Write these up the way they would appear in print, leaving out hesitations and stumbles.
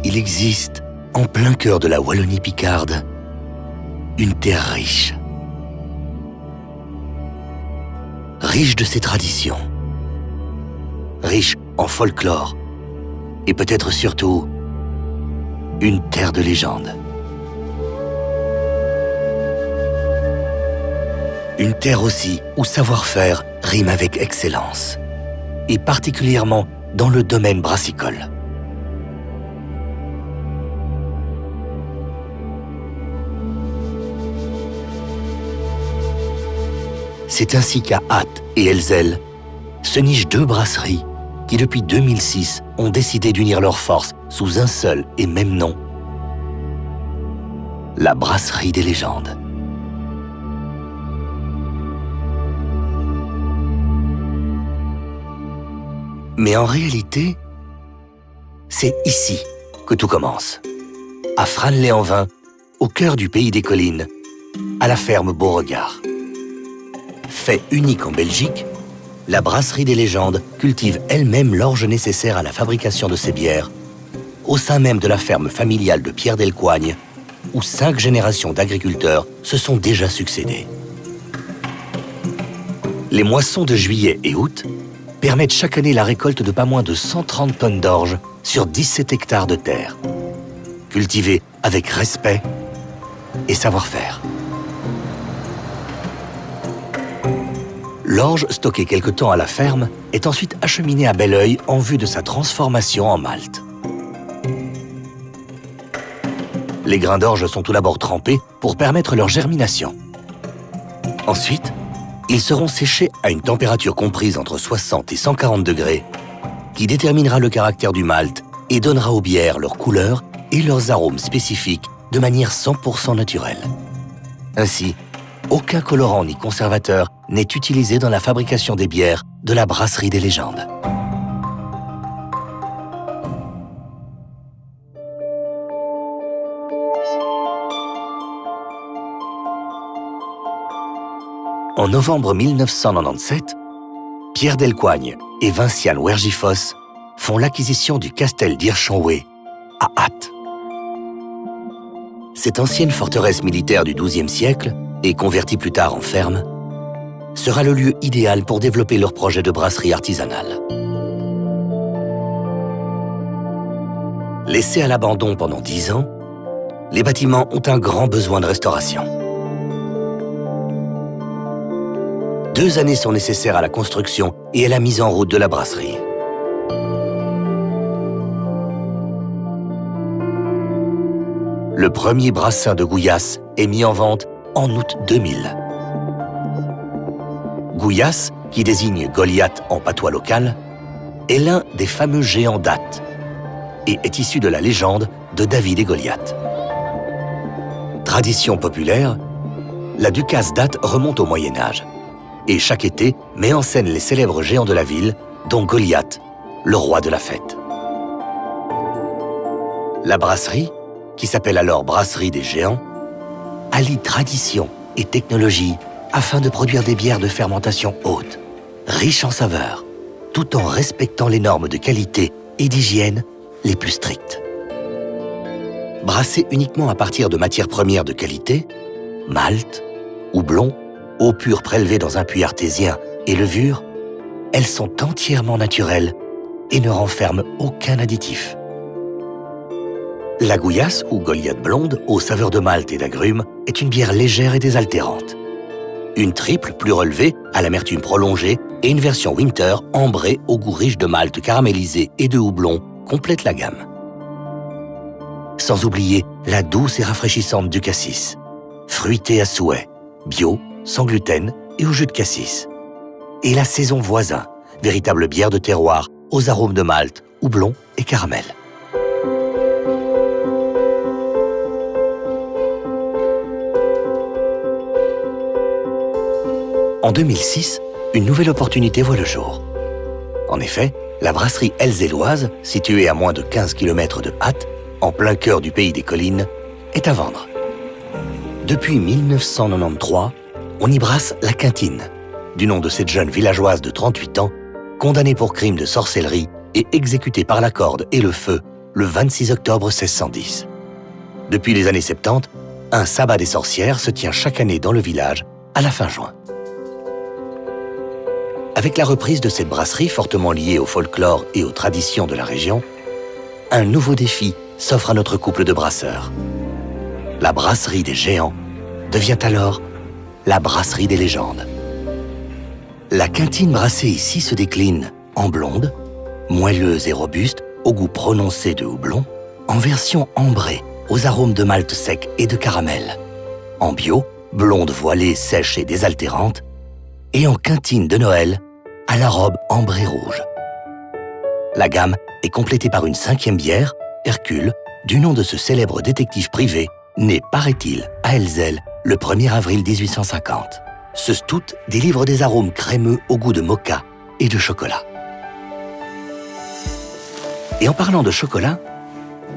Il existe, en plein cœur de la Wallonie picarde, une terre riche. Riche de ses traditions, riche en folklore, et peut-être surtout, une terre de légende. Une terre aussi où savoir-faire rime avec excellence, et particulièrement dans le domaine brassicole. C'est ainsi qu'à Ath et Ellezelles se nichent deux brasseries qui, depuis 2006, ont décidé d'unir leurs forces sous un seul et même nom, la Brasserie des Légendes. Mais en réalité, c'est ici que tout commence, à Franelet-en-Vin, au cœur du pays des collines, à la ferme Beauregard. Fait unique en Belgique, la Brasserie des Légendes cultive elle-même l'orge nécessaire à la fabrication de ses bières, au sein même de la ferme familiale de Pierre Delcoigne, où 5 générations d'agriculteurs se sont déjà succédées. Les moissons de juillet et août permettent chaque année la récolte de pas moins de 130 tonnes d'orge sur 17 hectares de terre, cultivée avec respect et savoir-faire. L'orge, stockée quelque temps à la ferme, est ensuite acheminée à Belleuil en vue de sa transformation en malt. Les grains d'orge sont tout d'abord trempés pour permettre leur germination. Ensuite, ils seront séchés à une température comprise entre 60 et 140 degrés, qui déterminera le caractère du malt et donnera aux bières leur couleur et leurs arômes spécifiques de manière 100% naturelle. Ainsi, aucun colorant ni conservateur n'est utilisé dans la fabrication des bières de la Brasserie des Légendes. En novembre 1997, Pierre Delcoigne et Vinciane Wergifos font l'acquisition du castel d'Hirschenwey à Ath. Cette ancienne forteresse militaire du XIIe siècle, et convertie plus tard en ferme, sera le lieu idéal pour développer leur projet de brasserie artisanale. Laissés à l'abandon pendant 10 ans, les bâtiments ont un grand besoin de restauration. 2 années sont nécessaires à la construction et à la mise en route de la brasserie. Le premier brassin de Gouillasse est mis en vente en août 2000. Gouillasse, qui désigne Goliath en patois local, est l'un des fameux géants d'Ath et est issu de la légende de David et Goliath. Tradition populaire, la ducasse d'Ath remonte au Moyen-Âge et chaque été met en scène les célèbres géants de la ville, dont Goliath, le roi de la fête. La brasserie, qui s'appelle alors Brasserie des Géants, allie tradition et technologie afin de produire des bières de fermentation haute, riches en saveurs, tout en respectant les normes de qualité et d'hygiène les plus strictes. Brassées uniquement à partir de matières premières de qualité, malt, houblon, eau pure prélevée dans un puits artésien et levure, elles sont entièrement naturelles et ne renferment aucun additif. La Gouillasse, ou Goliath blonde, aux saveurs de malt et d'agrumes, est une bière légère et désaltérante. Une triple plus relevée, à l'amertume prolongée, et une version winter, ambrée, au goût riche de malt caramélisé et de houblon, complètent la gamme. Sans oublier la douce et rafraîchissante du cassis, fruitée à souhait, bio, sans gluten et au jus de cassis. Et la saison voisin, véritable bière de terroir, aux arômes de malt, houblon et caramel. En 2006, une nouvelle opportunité voit le jour. En effet, la brasserie elzelloise, située à moins de 15 km de Ath, en plein cœur du pays des collines, est à vendre. Depuis 1993, on y brasse la Quintine, du nom de cette jeune villageoise de 38 ans, condamnée pour crime de sorcellerie et exécutée par la corde et le feu le 26 octobre 1610. Depuis les années 70, un sabbat des sorcières se tient chaque année dans le village à la fin juin. Avec la reprise de cette brasserie fortement liée au folklore et aux traditions de la région, un nouveau défi s'offre à notre couple de brasseurs. La brasserie des géants devient alors la brasserie des légendes. La quintine brassée ici se décline en blonde, moelleuse et robuste, au goût prononcé de houblon, en version ambrée, aux arômes de malt sec et de caramel, en bio, blonde voilée, sèche et désaltérante, et en quintine de Noël, à la robe ambrée rouge. La gamme est complétée par une 5e bière, Hercule, du nom de ce célèbre détective privé, né, paraît-il, à Elzel, le 1er avril 1850. Ce stout délivre des arômes crémeux au goût de moka et de chocolat. Et en parlant de chocolat,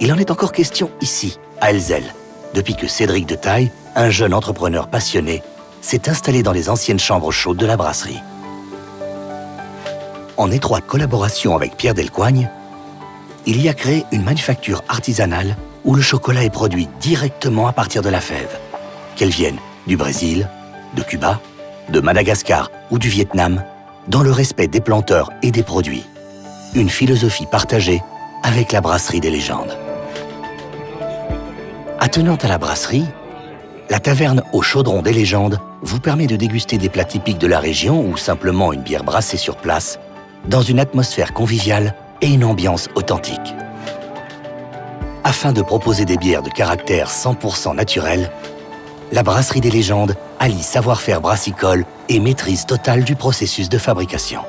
il en est encore question ici, à Elzel, depuis que Cédric de Taille, un jeune entrepreneur passionné, s'est installé dans les anciennes chambres chaudes de la brasserie. En étroite collaboration avec Pierre Delcoigne, il y a créé une manufacture artisanale où le chocolat est produit directement à partir de la fève, qu'elle vienne du Brésil, de Cuba, de Madagascar ou du Vietnam, dans le respect des planteurs et des produits. Une philosophie partagée avec la brasserie des légendes. Attenante à la brasserie, la taverne au chaudron des légendes vous permet de déguster des plats typiques de la région ou simplement une bière brassée sur place, dans une atmosphère conviviale et une ambiance authentique. Afin de proposer des bières de caractère 100% naturel, la brasserie des légendes allie savoir-faire brassicole et maîtrise totale du processus de fabrication.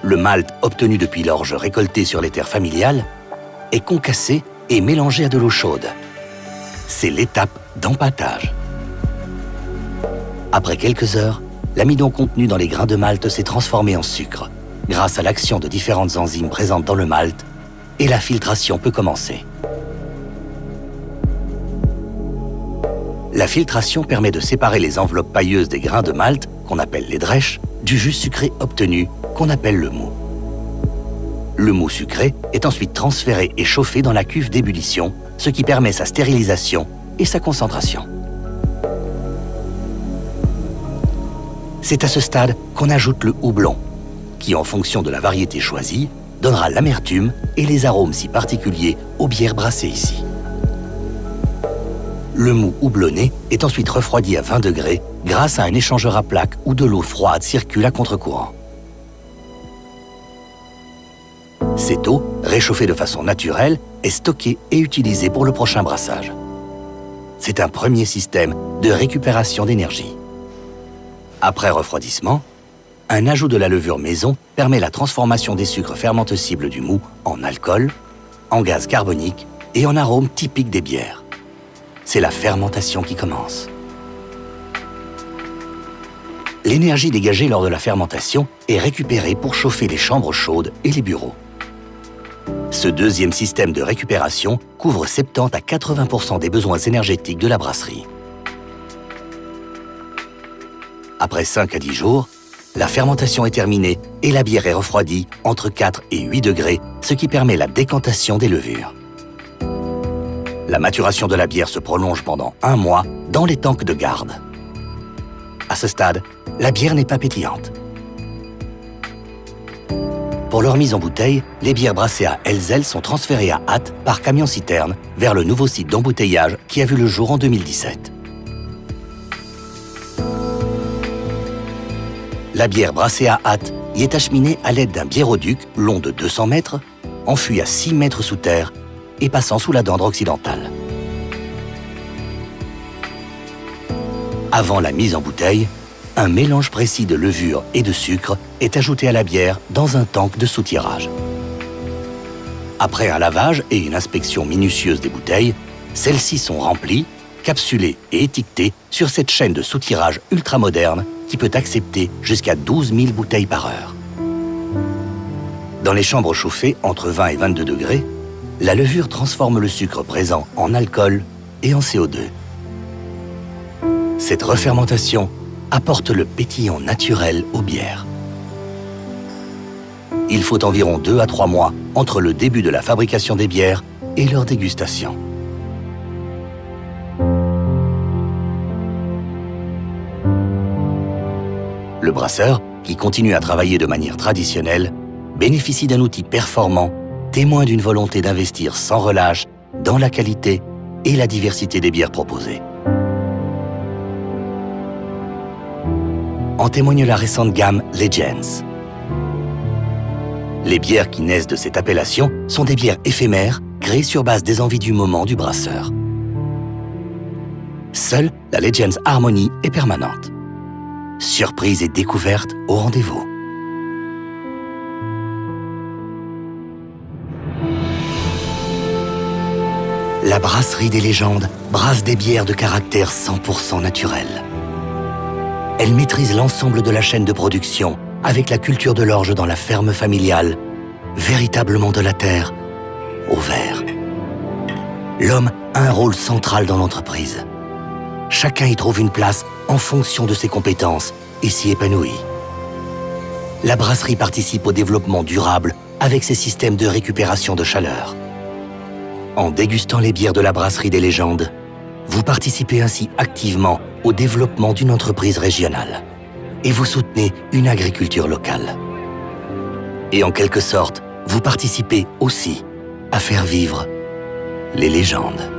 Le malt obtenu depuis l'orge récoltée sur les terres familiales est concassé et mélangé à de l'eau chaude. C'est l'étape d'empâtage. Après quelques heures, l'amidon contenu dans les grains de malt s'est transformé en sucre, grâce à l'action de différentes enzymes présentes dans le malt, et la filtration peut commencer. La filtration permet de séparer les enveloppes pailleuses des grains de malt, qu'on appelle les drèches, du jus sucré obtenu, qu'on appelle le mou. Le mou sucré est ensuite transféré et chauffé dans la cuve d'ébullition, ce qui permet sa stérilisation et sa concentration. C'est à ce stade qu'on ajoute le houblon, qui, en fonction de la variété choisie, donnera l'amertume et les arômes si particuliers aux bières brassées ici. Le mou houblonné est ensuite refroidi à 20 degrés grâce à un échangeur à plaques où de l'eau froide circule à contre-courant. Cette eau, réchauffée de façon naturelle, est stockée et utilisée pour le prochain brassage. C'est un premier système de récupération d'énergie. Après refroidissement, un ajout de la levure maison permet la transformation des sucres fermentescibles du mou en alcool, en gaz carbonique et en arômes typiques des bières. C'est la fermentation qui commence. L'énergie dégagée lors de la fermentation est récupérée pour chauffer les chambres chaudes et les bureaux. Ce deuxième système de récupération couvre 70 à 80% des besoins énergétiques de la brasserie. Après 5 à 10 jours, la fermentation est terminée et la bière est refroidie entre 4 et 8 degrés, ce qui permet la décantation des levures. La maturation de la bière se prolonge pendant 1 mois dans les tanks de garde. À ce stade, la bière n'est pas pétillante. Pour leur mise en bouteille, les bières brassées à Elzel sont transférées à hâte par camion-citerne vers le nouveau site d'embouteillage qui a vu le jour en 2017. La bière brassée à hâte y est acheminée à l'aide d'un biéroduc long de 200 mètres, enfui à 6 mètres sous terre et passant sous la Dendre occidentale. Avant la mise en bouteille, un mélange précis de levure et de sucre est ajouté à la bière dans un tank de soutirage. Après un lavage et une inspection minutieuse des bouteilles, celles-ci sont remplies, capsulées et étiquetées sur cette chaîne de soutirage ultramoderne qui peut accepter jusqu'à 12 000 bouteilles par heure. Dans les chambres chauffées entre 20 et 22 degrés, la levure transforme le sucre présent en alcool et en CO2. Cette refermentation apporte le pétillant naturel aux bières. Il faut environ 2 à 3 mois entre le début de la fabrication des bières et leur dégustation. Le brasseur, qui continue à travailler de manière traditionnelle, bénéficie d'un outil performant, témoin d'une volonté d'investir sans relâche dans la qualité et la diversité des bières proposées. En témoigne la récente gamme Legends. Les bières qui naissent de cette appellation sont des bières éphémères créées sur base des envies du moment du brasseur. Seule la Legends Harmony est permanente. Surprise et découverte au rendez-vous. La brasserie des légendes brasse des bières de caractère 100% naturel. Elle maîtrise l'ensemble de la chaîne de production avec la culture de l'orge dans la ferme familiale, véritablement de la terre au verre. L'homme a un rôle central dans l'entreprise. Chacun y trouve une place en fonction de ses compétences et s'y épanouit. La brasserie participe au développement durable avec ses systèmes de récupération de chaleur. En dégustant les bières de la brasserie des légendes, vous participez ainsi activement au développement d'une entreprise régionale et vous soutenez une agriculture locale. Et en quelque sorte, vous participez aussi à faire vivre les légendes.